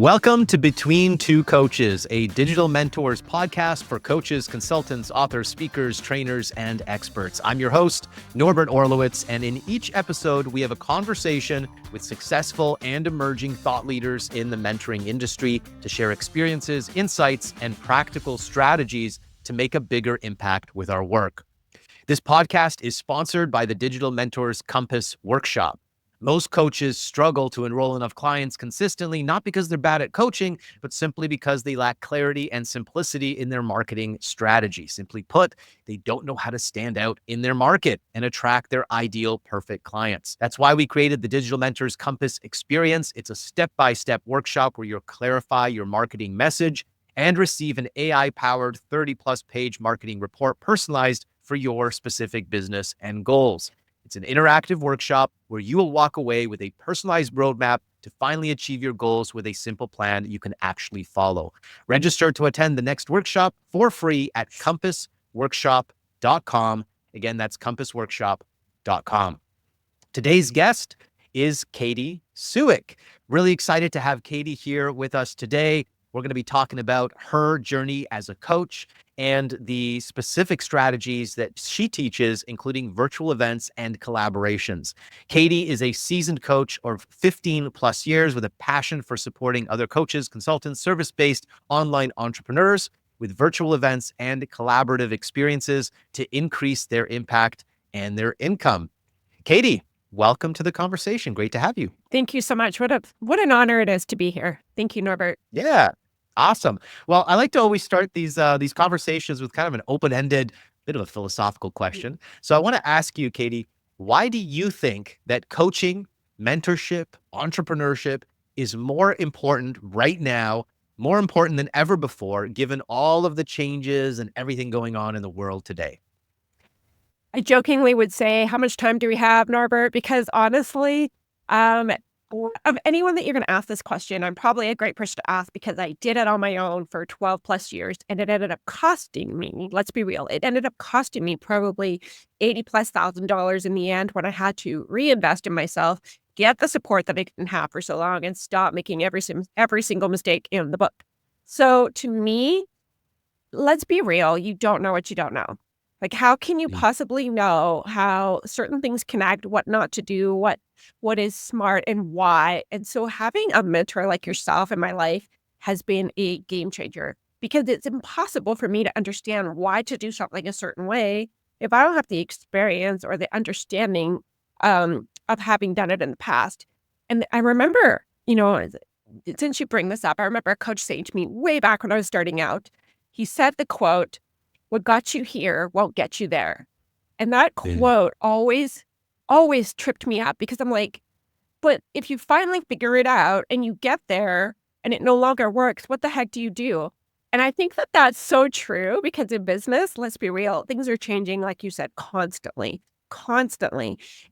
Welcome to Between Two Coaches, a digital mentors podcast for coaches, consultants, authors, speakers, trainers, and experts. I'm your host, Norbert Orlewicz, and in each episode, we have a conversation with successful and emerging thought leaders in the mentoring industry to share experiences, insights, and practical strategies to make a bigger impact with our work. This podcast is sponsored by the Digital Mentors Compass Workshop. Most coaches struggle to enroll enough clients consistently, not because they're bad at coaching, but simply because they lack clarity and simplicity in their marketing strategy. Simply put, they don't know how to stand out in their market and attract their ideal perfect clients. That's why we created the Digital Mentors Compass experience. It's a step-by-step workshop where you'll clarify your marketing message and receive an AI-powered 30-plus page marketing report personalized for your specific business and goals. It's an interactive workshop where you will walk away with a personalized roadmap to finally achieve your goals with a simple plan you can actually follow. Register to attend the next workshop for free at compassworkshop.com. Again, that's compassworkshop.com. Today's guest is Katy Suik. Really excited to have Katy here with us today. We're going to be talking about her journey as a coach and the specific strategies that she teaches, including virtual events and collaborations. Katy is a seasoned coach of 15 plus years with a passion for supporting other coaches, consultants, service-based online entrepreneurs with virtual events and collaborative experiences to increase their impact and their income. Katy, welcome to the conversation. Great to have you. Thank you so much. What an honor it is to be here. Thank you, Norbert. Yeah. Awesome. Well, I like to always start these conversations with kind of an open-ended, bit of a philosophical question. So I want to ask you, Katy, why do you think that coaching, mentorship, entrepreneurship is more important right now, more important than ever before, given all of the changes and everything going on in the world today? I jokingly would say, how much time do we have, Norbert? Because honestly, of anyone that you're going to ask this question, I'm probably a great person to ask because I did it on my own for 12 plus years and it ended up costing me, let's be real, it ended up costing me probably $80,000+ in the end when I had to reinvest in myself, get the support that I didn't have for so long, and stop making every single mistake in the book. So to me, let's be real, you don't know what you don't know. Like, how can you possibly know how certain things connect, what not to do, what is smart and why? And so having a mentor like yourself in my life has been a game changer because it's impossible for me to understand why to do something a certain way if I don't have the experience or the understanding of having done it in the past. And I remember, since you bring this up, I remember a coach saying to me way back when I was starting out, he said the quote, "What got you here won't get you there." And that quote always tripped me up because I'm like, but if you finally figure it out and you get there and it no longer works, what the heck do you do? And I think that that's so true because in business, let's be real, things are changing, like you said, constantly.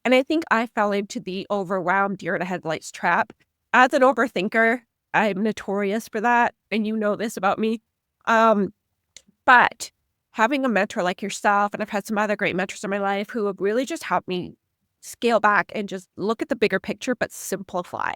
And I think I fell into the overwhelmed deer in the headlights trap. As an overthinker, I'm notorious for that. And you know this about me. But having a mentor like yourself, and I've had some other great mentors in my life who have really just helped me scale back and just look at the bigger picture, but simplify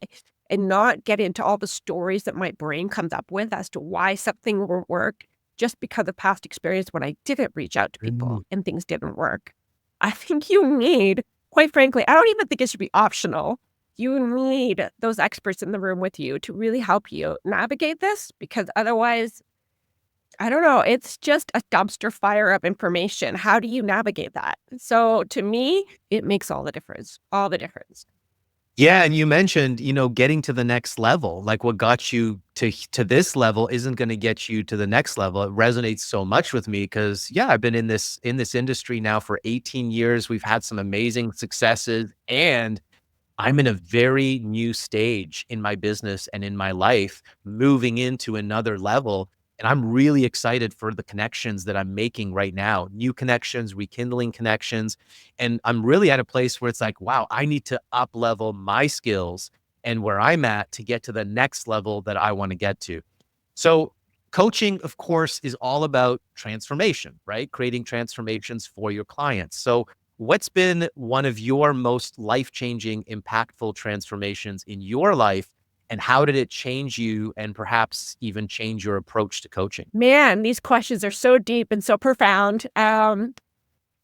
and not get into all the stories that my brain comes up with as to why something won't work just because of past experience when I didn't reach out to people and things didn't work. I think you need, quite frankly, I don't even think it should be optional. You need those experts in the room with you to really help you navigate this because otherwise, I don't know. It's just a dumpster fire of information. How do you navigate that? So to me, it makes all the difference. Yeah, and you mentioned, getting to the next level, like what got you to this level isn't going to get you to the next level. It resonates so much with me because, I've been in this industry now for 18 years. We've had some amazing successes, and I'm in a very new stage in my business and in my life, moving into another level. And I'm really excited for the connections that I'm making right now, new connections, rekindling connections. And I'm really at a place where it's like, wow, I need to up level my skills and where I'm at to get to the next level that I want to get to. So coaching, of course, is all about transformation, right? Creating transformations for your clients. So what's been one of your most life-changing, impactful transformations in your life? And how did it change you and perhaps even change your approach to coaching? Man, these questions are so deep and so profound.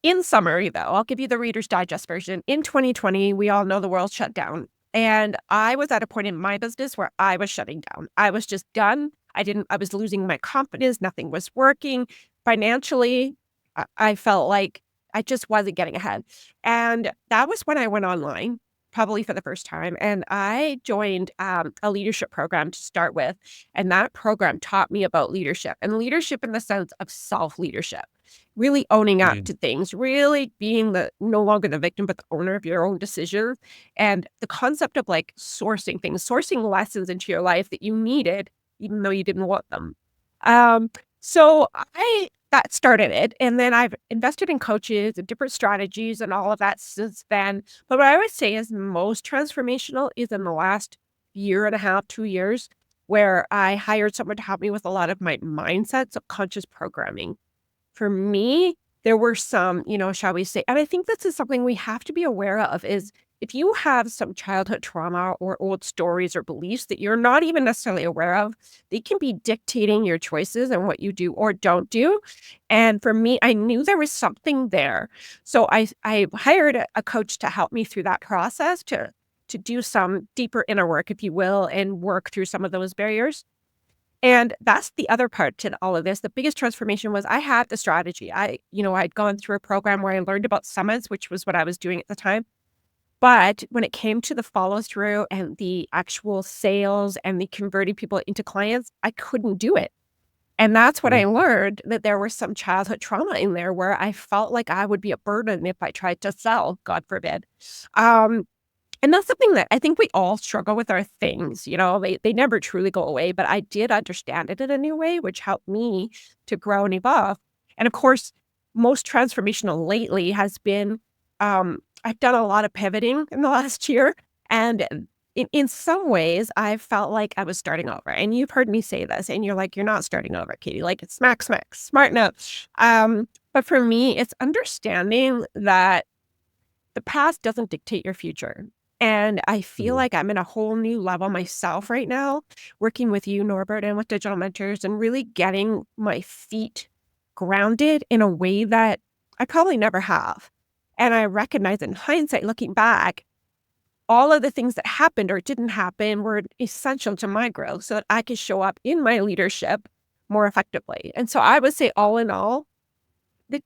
In summary, though, I'll give you the Reader's Digest version. In 2020, we all know the world shut down. And I was at a point in my business where I was shutting down. I was just done. I was losing my confidence. Nothing was working. Financially, I felt like I just wasn't getting ahead. And that was when I went online, probably for the first time. And I joined a leadership program to start with. And that program taught me about leadership, and leadership in the sense of self-leadership, really owning up Mm. to things, really being no longer the victim, but the owner of your own decisions. And the concept of like sourcing things, sourcing lessons into your life that you needed, even though you didn't want them. Um, so that started it. And then I've invested in coaches and different strategies and all of that since then. But what I would say is most transformational is in the last year and a half, 2 years, where I hired someone to help me with a lot of my mindset, subconscious programming. For me, there were some, shall we say, and I think this is something we have to be aware of, is if you have some childhood trauma or old stories or beliefs that you're not even necessarily aware of, they can be dictating your choices and what you do or don't do. And for me, I knew there was something there. So I hired a coach to help me through that process, to do some deeper inner work, if you will, and work through some of those barriers. And that's the other part to all of this. The biggest transformation was I had the strategy. I'd gone through a program where I learned about summits, which was what I was doing at the time. But when it came to the follow through and the actual sales and the converting people into clients, I couldn't do it. And that's what I Mm. learned, that there was some childhood trauma in there where I felt like I would be a burden if I tried to sell, God forbid. Um, and that's something that I think we all struggle with, our things, they never truly go away, but I did understand it in a new way, which helped me to grow and evolve. And of course, most transformational lately has been, I've done a lot of pivoting in the last year. And in some ways, I felt like I was starting over. And you've heard me say this, and you're like, you're not starting over, Katy. Like, it's smack, smack, smarten up. But for me, it's understanding that the past doesn't dictate your future. And I feel Mm. like I'm in a whole new level myself right now, working with you, Norbert, and with digital mentors, and really getting my feet grounded in a way that I probably never have. And I recognize in hindsight, looking back, all of the things that happened or didn't happen were essential to my growth so that I could show up in my leadership more effectively. And so I would say, all in all,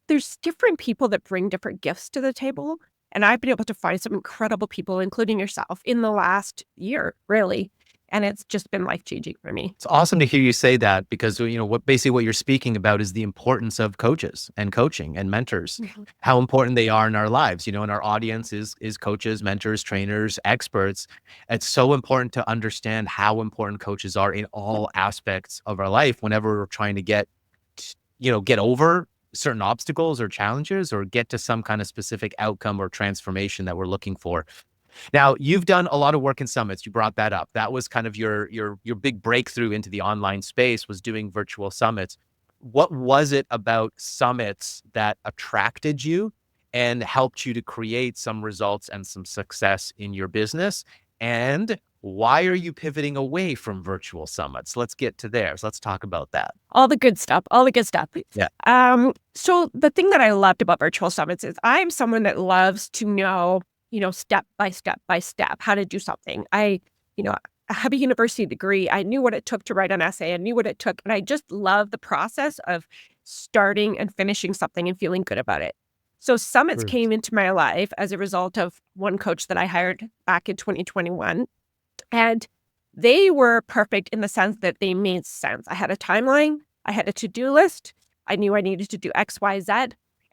there's different people that bring different gifts to the table. And I've been able to find some incredible people, including yourself, in the last year, really. And it's just been life-changing for me. It's awesome to hear you say that because, what you're speaking about is the importance of coaches and coaching and mentors, Mhm. how important they are in our lives, and our audience is coaches, mentors, trainers, experts. It's so important to understand how important coaches are in all aspects of our life whenever we're trying to get over certain obstacles or challenges or get to some kind of specific outcome or transformation that we're looking for. Now, you've done a lot of work in summits. You brought that up. That was kind of your big breakthrough into the online space, was doing virtual summits. What was it about summits that attracted you and helped you to create some results and some success in your business? And why are you pivoting away from virtual summits? Let's get to there. So let's talk about that. All the good stuff, all the good stuff. Yeah. So the thing that I loved about virtual summits is I'm someone that loves to know, step by step by step, how to do something. You know, I have a university degree. I knew what it took to write an essay. I knew what it took. And I just love the process of starting and finishing something and feeling good about it. So summits Sure. came into my life as a result of one coach that I hired back in 2021. And they were perfect in the sense that they made sense. I had a timeline, I had a to-do list, I knew I needed to do X, Y, Z,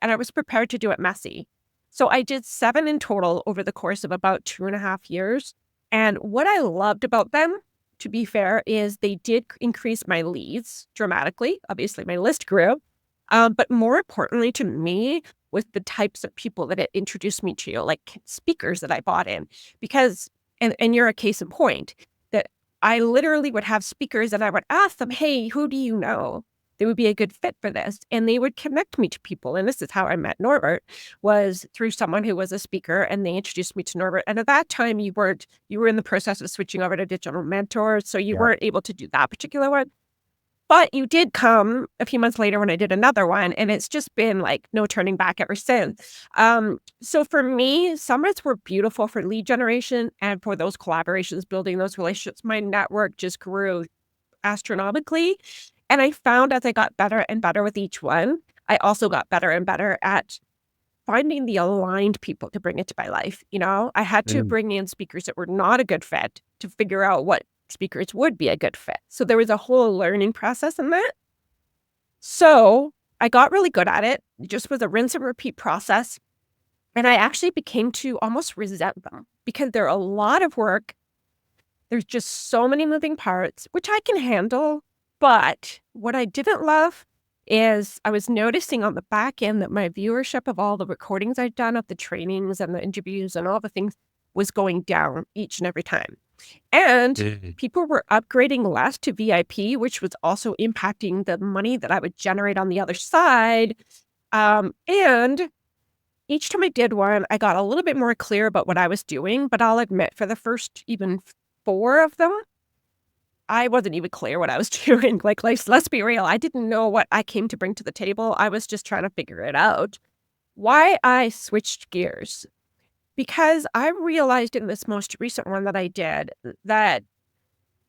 and I was prepared to do it messy. So I did 7 in total over the course of about 2.5 years. And what I loved about them, to be fair, is they did increase my leads dramatically. Obviously, my list grew. But more importantly to me was the types of people that it introduced me to, like speakers that I bought in. Because, and you're a case in point, that I literally would have speakers and I would ask them, hey, who do you know they would be a good fit for this. And they would connect me to people. And this is how I met Norbert, was through someone who was a speaker, and they introduced me to Norbert. And at that time, you were in the process of switching over to digital mentors, so you weren't able to do that particular one. But you did come a few months later when I did another one, and it's just been like no turning back ever since. So for me, summits were beautiful for lead generation and for those collaborations, building those relationships. My network just grew astronomically. And I found as I got better and better with each one, I also got better and better at finding the aligned people to bring into my life. I had to bring in speakers that were not a good fit to figure out what speakers would be a good fit. So there was a whole learning process in that. So I got really good at it. It just was a rinse and repeat process. And I actually became to almost resent them because they're a lot of work. There's just so many moving parts, which I can handle. But what I didn't love is I was noticing on the back end that my viewership of all the recordings I'd done of the trainings and the interviews and all the things was going down each and every time. And people were upgrading less to VIP, which was also impacting the money that I would generate on the other side. And each time I did one, I got a little bit more clear about what I was doing. But I'll admit, for the first even 4 of them, I wasn't even clear what I was doing. Like, let's be real. I didn't know what I came to bring to the table. I was just trying to figure it out. Why I switched gears? Because I realized in this most recent one that I did that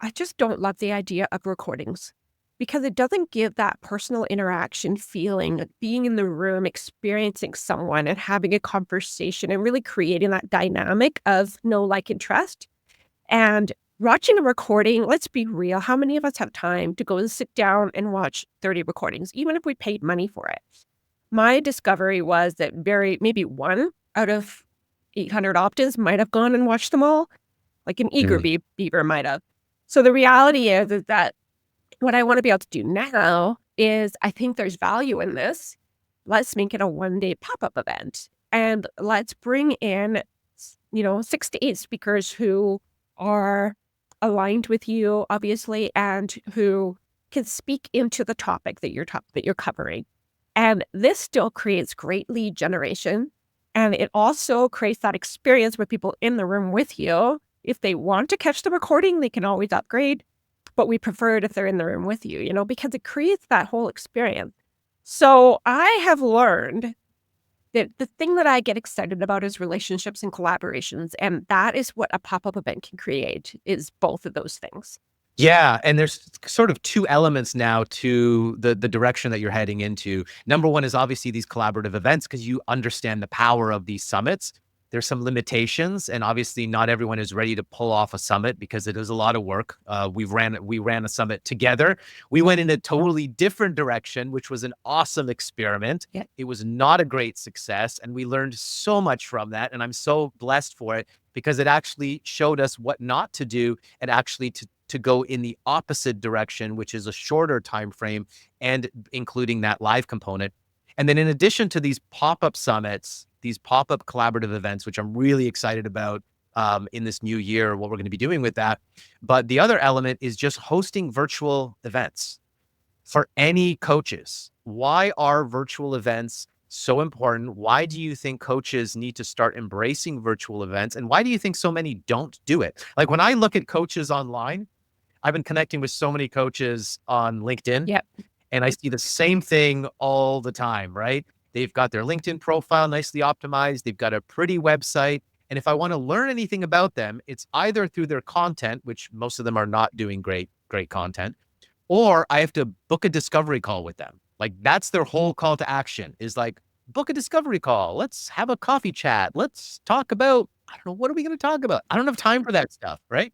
I just don't love the idea of recordings because it doesn't give that personal interaction feeling of being in the room, experiencing someone and having a conversation and really creating that dynamic of know, like, and trust. And watching a recording, let's be real, how many of us have time to go and sit down and watch 30 recordings, even if we paid money for it? My discovery was that maybe 1 out of 800 opt-ins might have gone and watched them all, like an eager beaver might have. So the reality is that what I want to be able to do now is I think there's value in this. Let's make it a 1-day pop-up event. And let's bring in, 6 to 8 speakers who are aligned with you, obviously, and who can speak into the topic that you're covering. And this still creates great lead generation. And it also creates that experience with people in the room with you. If they want to catch the recording, they can always upgrade. But we prefer it if they're in the room with you, because it creates that whole experience. So I have learned that the thing that I get excited about is relationships and collaborations. And that is what a pop-up event can create, is both of those things. Yeah, and there's sort of 2 elements now to the direction that you're heading into. Number 1 is obviously these collaborative events because you understand the power of these summits. There's some limitations, and obviously not everyone is ready to pull off a summit because it is a lot of work. We ran a summit together. We went in a totally different direction, which was an awesome experiment. Yeah. It was not a great success, and we learned so much from that, and I'm so blessed for it because it actually showed us what not to do and actually to go in the opposite direction, which is a shorter time frame and including that live component. And then in addition to these pop-up summits, these pop-up collaborative events, which I'm really excited about in this new year, what we're going to be doing with that. But the other element is just hosting virtual events for any coaches. Why are virtual events so important? Why do you think coaches need to start embracing virtual events? And why do you think so many don't do it? Like when I look at coaches online, I've been connecting with so many coaches on LinkedIn. Yep. And I see the same thing all the time, right? They've got their LinkedIn profile nicely optimized. They've got a pretty website. And if I want to learn anything about them, it's either through their content, which most of them are not doing great content, or I have to book a discovery call with them. Like that's their whole call to action is like, book a discovery call. Let's have a coffee chat. Let's talk about, I don't know, what are we going to talk about? I don't have time for that stuff, right?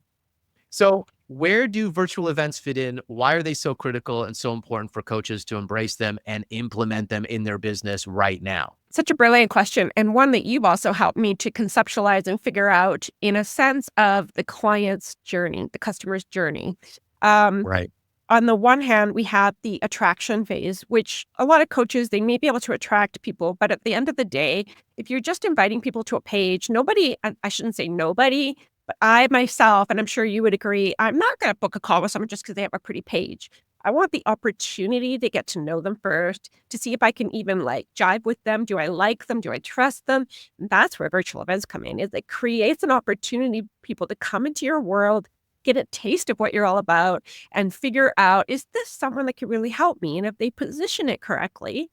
So where do virtual events fit in? Why are they so critical and so important for coaches to embrace them and implement them in their business right now? Such a brilliant question, and one that you've also helped me to conceptualize and figure out in a sense of the client's journey, the customer's journey. Right. On the one hand, we have the attraction phase, which a lot of coaches, they may be able to attract people, but at the end of the day, if you're just inviting people to a page, nobody, I shouldn't say nobody, but I myself, and I'm sure you would agree, I'm not going to book a call with someone just because they have a pretty page. I want the opportunity to get to know them first, to see if I can even like jive with them. Do I like them? Do I trust them? And that's where virtual events come in, is it creates an opportunity for people to come into your world, get a taste of what you're all about, and figure out, is this someone that could really help me? And if they position it correctly,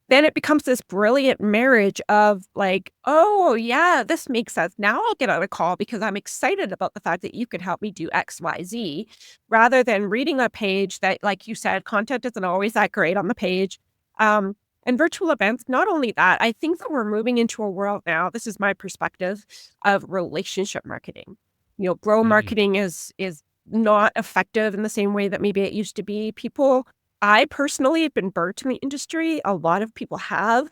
then it becomes this brilliant marriage of like, oh, yeah, this makes sense. Now I'll get on a call because I'm excited about the fact that you could help me do X, Y, Z, rather than reading a page that, like you said, content isn't always that great on the page. And virtual events, not only that, I think that we're moving into a world now, this is my perspective, of relationship marketing. Grow Mm. marketing is not effective in the same way that maybe it used to be. I personally have been burnt in the industry. A lot of people have.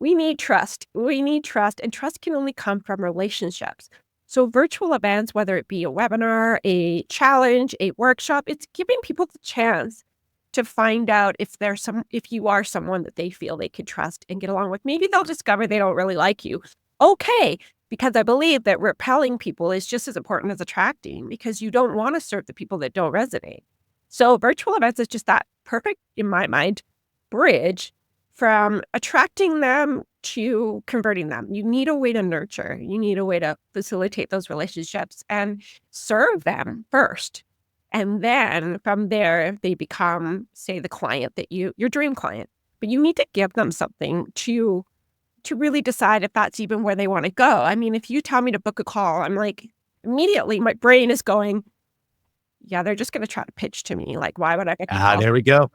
We need trust. We need trust, and trust can only come from relationships. So virtual events, whether it be a webinar, a challenge, a workshop, it's giving people the chance to find out if you are someone that they feel they could trust and get along with. Maybe they'll discover they don't really like you. Okay, because I believe that repelling people is just as important as attracting, because you don't want to serve the people that don't resonate. So virtual events is just that perfect, in my mind, bridge from attracting them to converting them. You need a way to nurture. You need a way to facilitate those relationships and serve them first. And then from there, they become, say, the client that your dream client. But you need to give them something to really decide if that's even where they want to go. I mean, if you tell me to book a call, I'm like, immediately my brain is going, yeah, they're just gonna try to pitch to me, like, why would I get the call? There we go.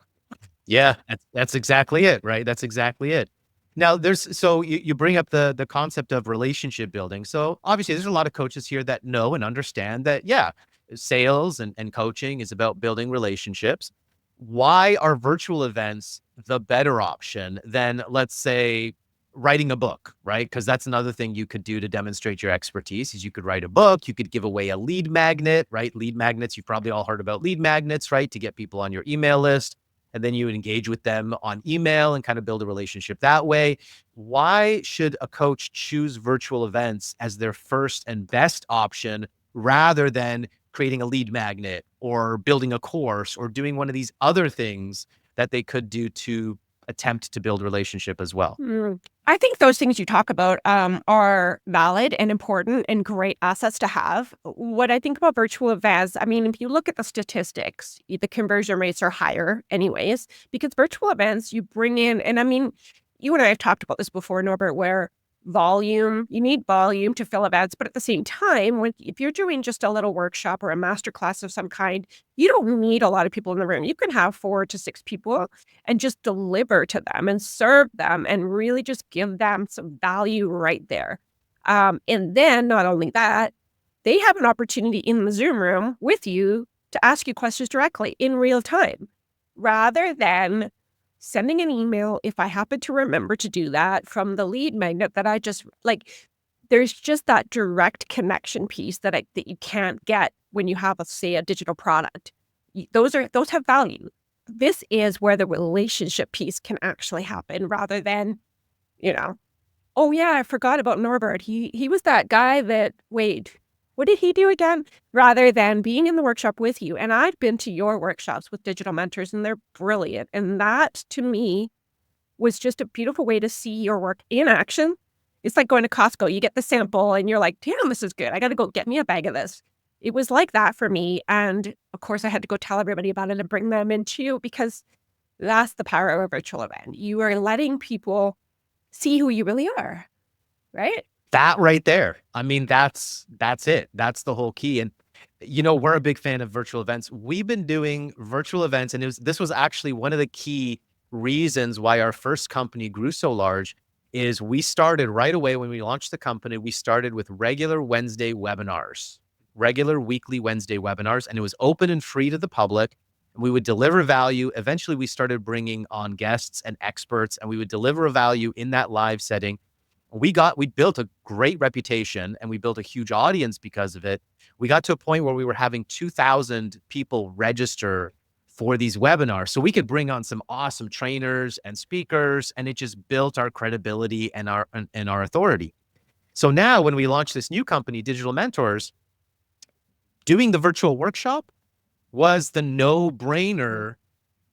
Yeah, that's exactly it, right? That's exactly it. Now, so you bring up the concept of relationship building. So obviously, there's a lot of coaches here that know and understand that, yeah, sales and coaching is about building relationships. Why are virtual events the better option than, let's say, writing a book, right? Because that's another thing you could do to demonstrate your expertise is you could write a book, you could give away a lead magnet, right? Lead magnets, you've probably all heard about lead magnets, right? To get people on your email list. And then you would engage with them on email and kind of build a relationship that way. Why should a coach choose virtual events as their first and best option rather than creating a lead magnet or building a course or doing one of these other things that they could do to attempt to build relationship as well? Mm. I think those things you talk about, are valid and important and great assets to have. What I think about virtual events, I mean, if you look at the statistics, the conversion rates are higher anyways, because virtual events, you bring in, and I mean, you and I have talked about this before, Norbert, where you need volume to fill events, but at the same time, if you're doing just a little workshop or a master class of some kind, you don't need a lot of people in the room. You can have 4 to 6 people and just deliver to them and serve them and really just give them some value right there. And then not only that, they have an opportunity in the Zoom room with you to ask you questions directly in real time, rather than sending an email, if I happen to remember to do that, from the lead magnet that I just like. There's just that direct connection piece that you can't get when you have, say, a digital product. Those have value. This is where the relationship piece can actually happen, rather than, you know, oh yeah, I forgot about Norbert. He was that guy that, wait, what did he do again? Rather than being in the workshop with you. And I've been to your workshops with digital mentors, and they're brilliant. And that, to me, was just a beautiful way to see your work in action. It's like going to Costco. You get the sample and you're like, damn, this is good. I got to go get me a bag of this. It was like that for me. And of course, I had to go tell everybody about it and bring them in too, because that's the power of a virtual event. You are letting people see who you really are, right? That right there. I mean, that's it. That's the whole key. And we're a big fan of virtual events. We've been doing virtual events, and this was actually one of the key reasons why our first company grew so large. Is we started right away when we launched the company, we started with regular weekly Wednesday webinars, and it was open and free to the public. We would deliver value. Eventually, we started bringing on guests and experts, and we would deliver a value in that live setting. We built a great reputation, and we built a huge audience because of it. We got to a point where we were having 2,000 people register for these webinars. So we could bring on some awesome trainers and speakers, and it just built our credibility and our authority. So now when we launch this new company, Digital Mentors, doing the virtual workshop, was the no-brainer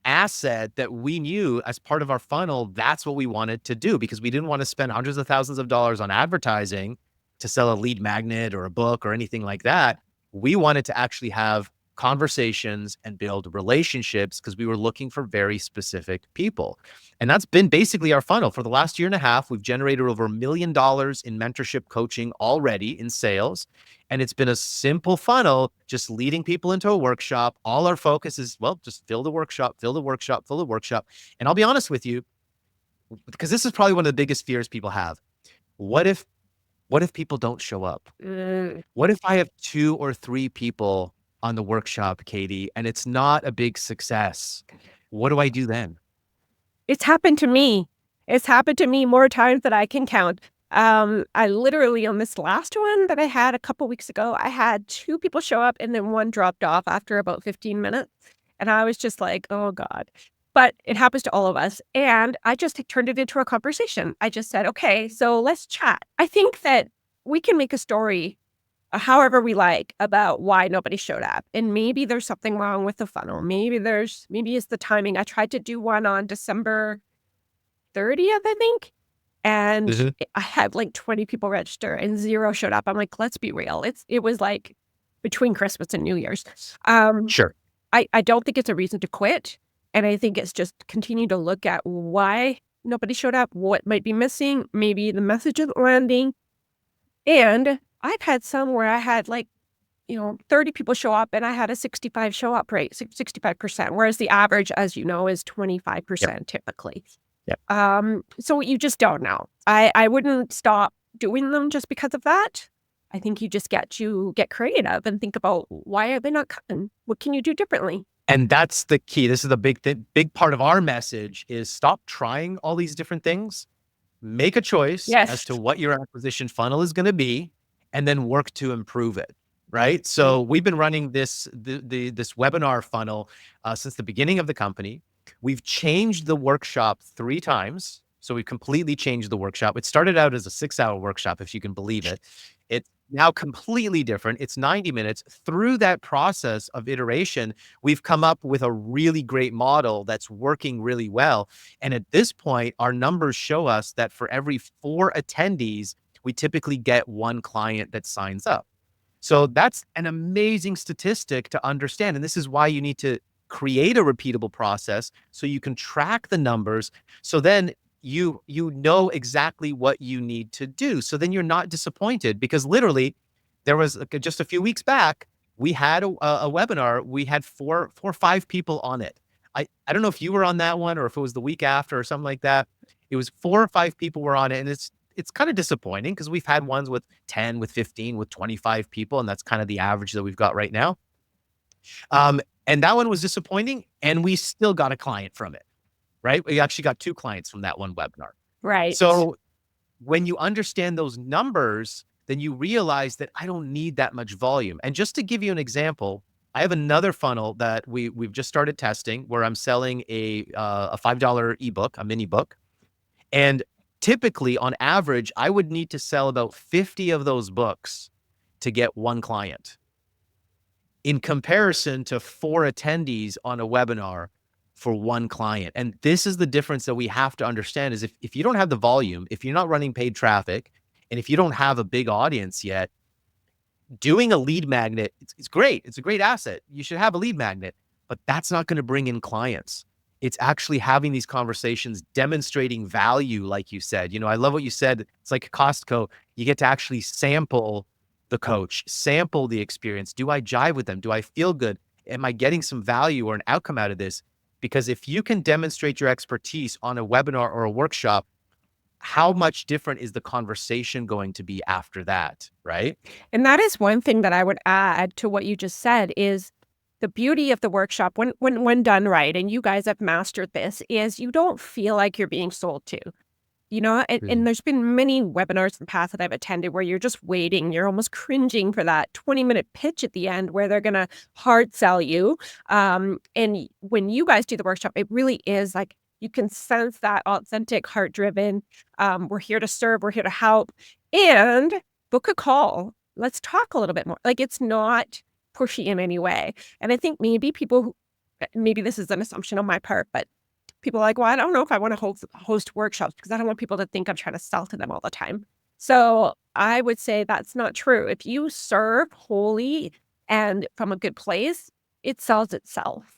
asset that we knew as part of our funnel. That's what we wanted to do, because we didn't want to spend hundreds of thousands of dollars on advertising to sell a lead magnet or a book or anything like that. We wanted to actually have conversations and build relationships because we were looking for very specific people. And that's been basically our funnel for the last year and a half. We've generated over $1 million in mentorship coaching already in sales. And it's been a simple funnel, just leading people into a workshop. All our focus is, well, just fill the workshop, fill the workshop, fill the workshop. And I'll be honest with you, because this is probably one of the biggest fears people have. What if people don't show up? What if I have 2 or 3 people on the workshop, Katy, and it's not a big success? What do I do then? It's happened to me. It's happened to me more times than I can count. I literally, on this last one that I had a couple weeks ago, I had 2 people show up and then 1 dropped off after about 15 minutes. And I was just like, oh God. But it happens to all of us. And I just turned it into a conversation. I just said, okay, so let's chat. I think that we can make a story however we like about why nobody showed up. And maybe there's something wrong with the funnel. Maybe it's the timing. I tried to do one on December 30th, I think. And I had like 20 people register and 0 showed up. I'm like, let's be real. It was like between Christmas and New Year's. Sure. I don't think it's a reason to quit. And I think it's just continue to look at why nobody showed up, what might be missing, maybe the message isn't landing. And I've had some where I had 30 people show up and I had a 65 show up rate, 65%, whereas the average, as you know, is 25% typically. So you just don't know. I wouldn't stop doing them just because of that. I think you just get creative and think about, why are they not coming? What can you do differently? And that's the key. This is the big part of our message is stop trying all these different things. Make a choice as to what your acquisition funnel is going to be, and then work to improve it. Right. So we've been running this webinar funnel since the beginning of the company. We've changed the workshop 3 times. So we've completely changed the workshop. It started out as a 6-hour workshop, if you can believe it. It's now completely different. It's 90 minutes. Through that process of iteration, we've come up with a really great model that's working really well. And at this point, our numbers show us that for every 4 attendees, we typically get 1 client that signs up. So that's an amazing statistic to understand. And this is why you need to create a repeatable process so you can track the numbers. So then you know exactly what you need to do. So then you're not disappointed, because literally there was just a few weeks back, we had a webinar. We had 4 or 5 people on it. I don't know if you were on that one or if it was the week after or something like that. It was 4 or 5 people were on it. And it's kind of disappointing because we've had ones with 10, with 15, with 25 people. And that's kind of the average that we've got right now. And that one was disappointing, and we still got a client from it, right? We actually got 2 clients from that one webinar. Right. So when you understand those numbers, then you realize that I don't need that much volume. And just to give you an example, I have another funnel that we've just started testing where I'm selling a $5 ebook, a mini book. And typically, on average, I would need to sell about 50 of those books to get 1 client, in comparison to 4 attendees on a webinar for 1 client. And this is the difference that we have to understand is if you don't have the volume, if you're not running paid traffic, and if you don't have a big audience yet, doing a lead magnet, it's great. It's a great asset. You should have a lead magnet, but that's not going to bring in clients. It's actually having these conversations, demonstrating value, like you said. I love what you said. It's like Costco. You get to actually sample the coach, sample the experience. Do I jive with them? Do I feel good? Am I getting some value or an outcome out of this? Because if you can demonstrate your expertise on a webinar or a workshop, how much different is the conversation going to be after that, right? And that is one thing that I would add to what you just said is the beauty of the workshop when done right, and you guys have mastered this, is you don't feel like you're being sold to. And there's been many webinars in the past that I've attended where you're just waiting. You're almost cringing for that 20-minute pitch at the end where they're going to hard sell you. And when you guys do the workshop, it really is like you can sense that authentic, heart-driven, we're here to serve, we're here to help, and book a call. Let's talk a little bit more. Like, it's not pushy in any way. And I think maybe maybe this is an assumption on my part, but people are like, well, I don't know if I want to host workshops because I don't want people to think I'm trying to sell to them all the time. So I would say that's not true. If you serve wholly and from a good place, it sells itself.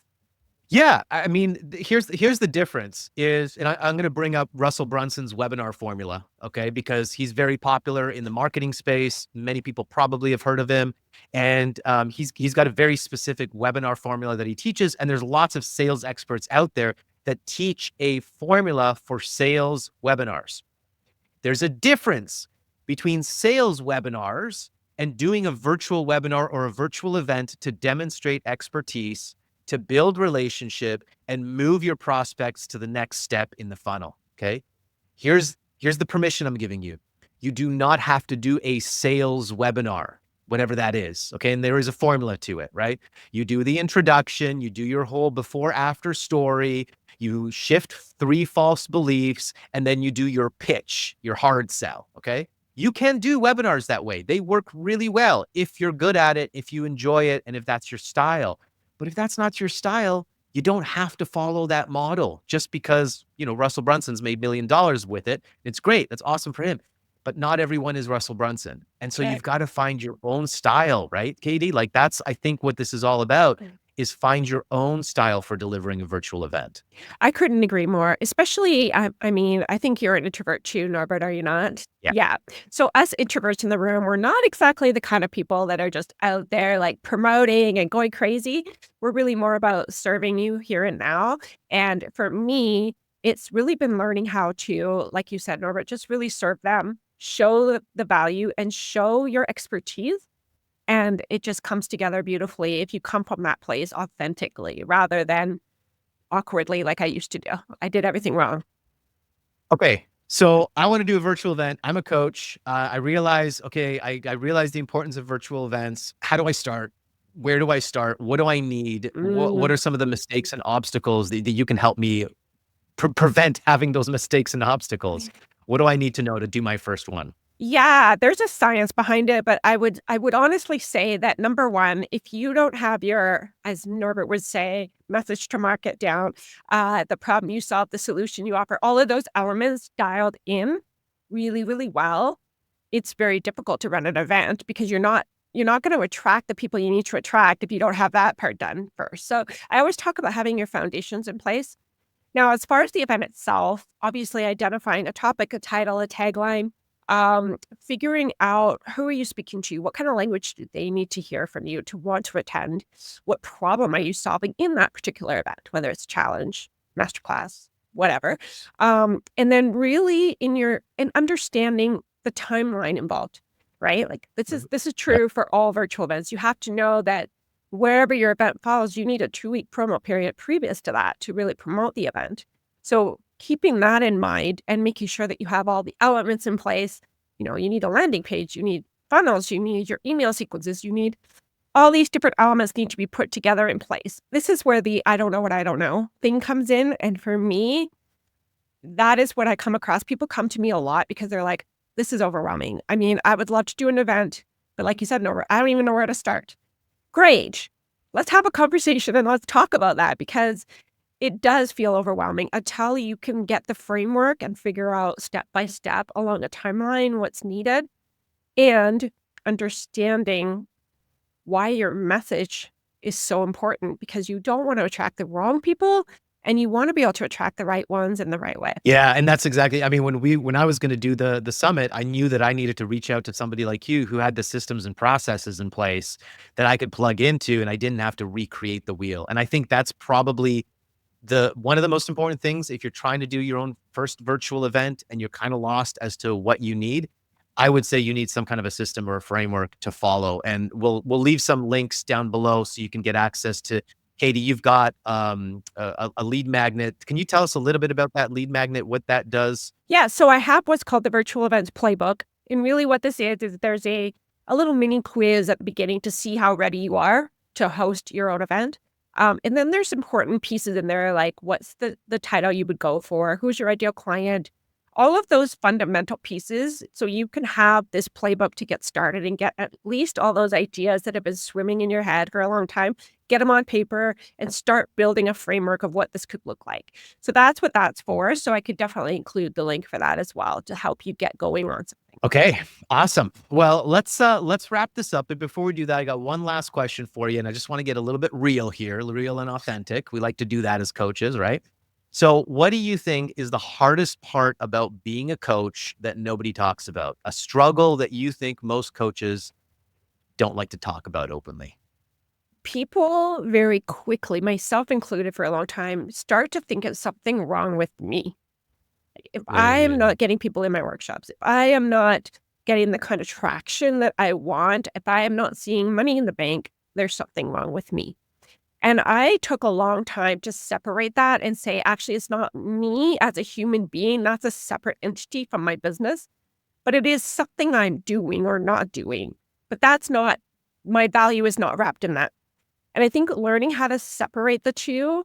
Yeah, I mean, here's the difference is, and I'm going to bring up Russell Brunson's webinar formula, okay? Because he's very popular in the marketing space. Many people probably have heard of him, and he's got a very specific webinar formula that he teaches. And there's lots of sales experts out there that teach a formula for sales webinars. There's a difference between sales webinars and doing a virtual webinar or a virtual event to demonstrate expertise, to build relationship and move your prospects to the next step in the funnel. Okay. Here's the permission I'm giving you. You do not have to do a sales webinar, whatever that is. Okay. And there is a formula to it, right? You do the introduction, you do your whole before after story, you shift 3 false beliefs, and then you do your pitch, your hard sell. Okay. You can do webinars that way. They work really well if you're good at it, if you enjoy it, and if that's your style. But if that's not your style, you don't have to follow that model just because, Russell Brunson's made $1 million with it. It's great. That's awesome for him. But not everyone is Russell Brunson. And so you've got to find your own style, right, Katy? Like that's, I think, what this is all about is find your own style for delivering a virtual event. I couldn't agree more, especially, I mean, I think you're an introvert too, Norbert, are you not? Yeah. So us introverts in the room, we're not exactly the kind of people that are just out there like promoting and going crazy. We're really more about serving you here and now. And for me, it's really been learning how to, like you said, Norbert, just really serve them, show the value and show your expertise. And it just comes together beautifully if you come from that place authentically rather than awkwardly like I used to do. I did everything wrong. Okay. So I want to do a virtual event. I'm a coach. I realize the importance of virtual events. How do I start? Where do I start? What do I need? What are some of the mistakes and obstacles that you can help me prevent having those mistakes and obstacles? What do I need to know to do my first one? Yeah, there's a science behind it, but I would honestly say that number one, if you don't have your, as Norbert would say, message to market down, the problem you solve, the solution you offer, all of those elements dialed in really, really well, it's very difficult to run an event because you're not going to attract the people you need to attract if you don't have that part done first. So I always talk about having your foundations in place. Now, as far as the event itself, obviously identifying a topic, a title, a tagline, figuring out who are you speaking to? What kind of language do they need to hear from you to want to attend? What problem are you solving in that particular event, whether it's challenge, masterclass, whatever. And then really in understanding the timeline involved, right? Like this is true for all virtual events. You have to know that wherever your event falls, you need a 2-week promo period previous to that to really promote the event. So keeping that in mind and making sure that you have all the elements in place, you need a landing page, you need funnels, you need your email sequences, you need all these different elements need to be put together in place. This is where the I don't know what I don't know thing comes in. And for me, that is what I come across. People come to me a lot because they're like, this is overwhelming. I mean, I would love to do an event, but like you said, Nora, I don't even know where to start. Great. Let's have a conversation and let's talk about that because it does feel overwhelming until you can get the framework and figure out step by step along a timeline what's needed and understanding why your message is so important because you don't want to attract the wrong people and you want to be able to attract the right ones in the right way. Yeah, and that's exactly, I mean, when I was going to do the summit, I knew that I needed to reach out to somebody like you who had the systems and processes in place that I could plug into and I didn't have to recreate the wheel. And I think that's probably one of the most important things if you're trying to do your own first virtual event and you're kind of lost as to what you need. I would say you need some kind of a system or a framework to follow, and we'll leave some links down below so you can get access to. Katy, you've got a lead magnet. Can you tell us a little bit about that lead magnet, what that does? Yeah, so I have what's called the Virtual Events Playbook. And really what this is there's a little mini quiz at the beginning to see how ready you are to host your own event. And then there's important pieces in there, like what's the title you would go for? Who's your ideal client? All of those fundamental pieces, so you can have this playbook to get started and get at least all those ideas that have been swimming in your head for a long time, get them on paper and start building a framework of what this could look like. So that's what that's for. So I could definitely include the link for that as well to help you get going on something. Okay, awesome. Well, let's wrap this up. But before we do that, I got one last question for you, and I just want to get a little bit real here, real and authentic. We like to do that as coaches, right? So what do you think is the hardest part about being a coach that nobody talks about? A struggle that you think most coaches don't like to talk about openly? People very quickly, myself included for a long time, start to think it's something wrong with me. If I am not getting people in my workshops, if I am not getting the kind of traction that I want, if I am not seeing money in the bank, there's something wrong with me. And I took a long time to separate that and say, actually, it's not me as a human being. That's a separate entity from my business, but it is something I'm doing or not doing. But that's not, my value is not wrapped in that. And I think learning how to separate the two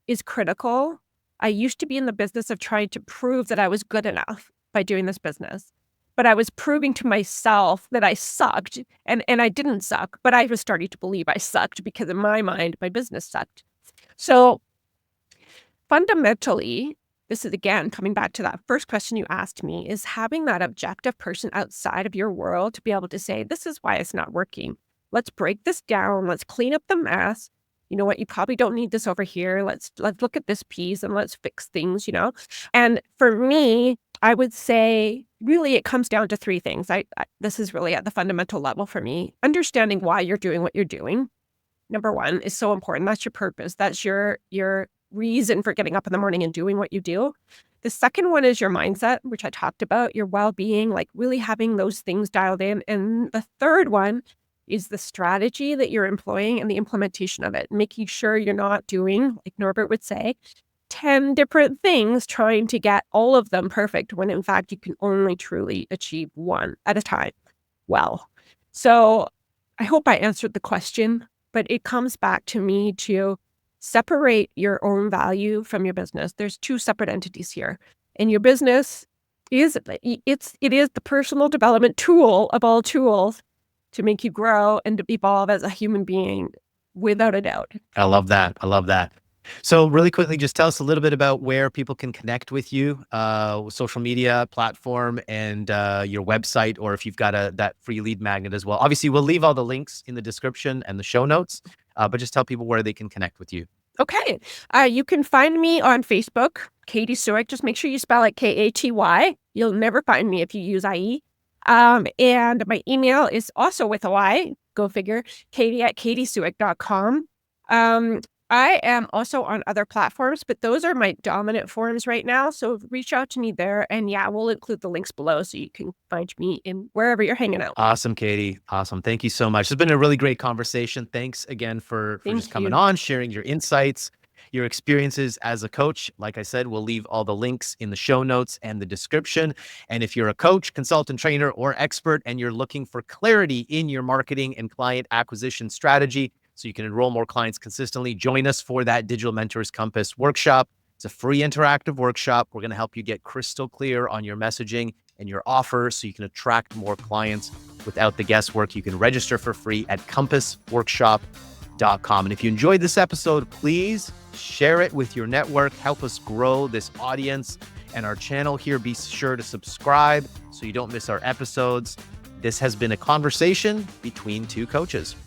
is critical. I used to be in the business of trying to prove that I was good enough by doing this business. But I was proving to myself that I sucked, and I didn't suck, but I was starting to believe I sucked because in my mind, my business sucked. So fundamentally, this is again, coming back to that first question you asked me, is having that objective person outside of your world to be able to say, this is why it's not working. Let's break this down. Let's clean up the mess. You know what? You probably don't need this over here. Let's look at this piece and let's fix things, And for me, I would say really it comes down to three things. This is really at the fundamental level for me. Understanding why you're doing what you're doing. Number one is so important. That's your purpose. That's your reason for getting up in the morning and doing what you do. The second one is your mindset, which I talked about, your well-being, like really having those things dialed in. And the third one is the strategy that you're employing and the implementation of it, making sure you're not doing, like Norbert would say, 10 different things trying to get all of them perfect when in fact you can only truly achieve one at a time. Well, so I hope I answered the question, but it comes back to me to separate your own value from your business. There's two separate entities here. And your business is, it is the personal development tool of all tools to make you grow and to evolve as a human being, without a doubt. I love that. I love that. So really quickly, just tell us a little bit about where people can connect with you, social media platform, and your website, or if you've got that free lead magnet as well. Obviously, we'll leave all the links in the description and the show notes, but just tell people where they can connect with you. Okay. You can find me on Facebook, Katy Suik. Just make sure you spell it Katy. You'll never find me if you use IE. And my email is also with a Y, go figure, katy@katysuik.com. I am also on other platforms, but those are my dominant forms right now. So reach out to me there, and yeah, we'll include the links below so you can find me in wherever you're hanging out. Awesome, Katy. Awesome. Thank you so much. It's been a really great conversation. Thanks again for just coming on, sharing your insights, your experiences as a coach. Like I said, we'll leave all the links in the show notes and the description. And if you're a coach, consultant, trainer, or expert, and you're looking for clarity in your marketing and client acquisition strategy, so you can enroll more clients consistently, join us for that Digital Mentors Compass workshop. It's a free interactive workshop. We're going to help you get crystal clear on your messaging and your offer so you can attract more clients without the guesswork. You can register for free at compassworkshop.com. And if you enjoyed this episode, please share it with your network. Help us grow this audience and our channel here. Be sure to subscribe so you don't miss our episodes. This has been a conversation between two coaches.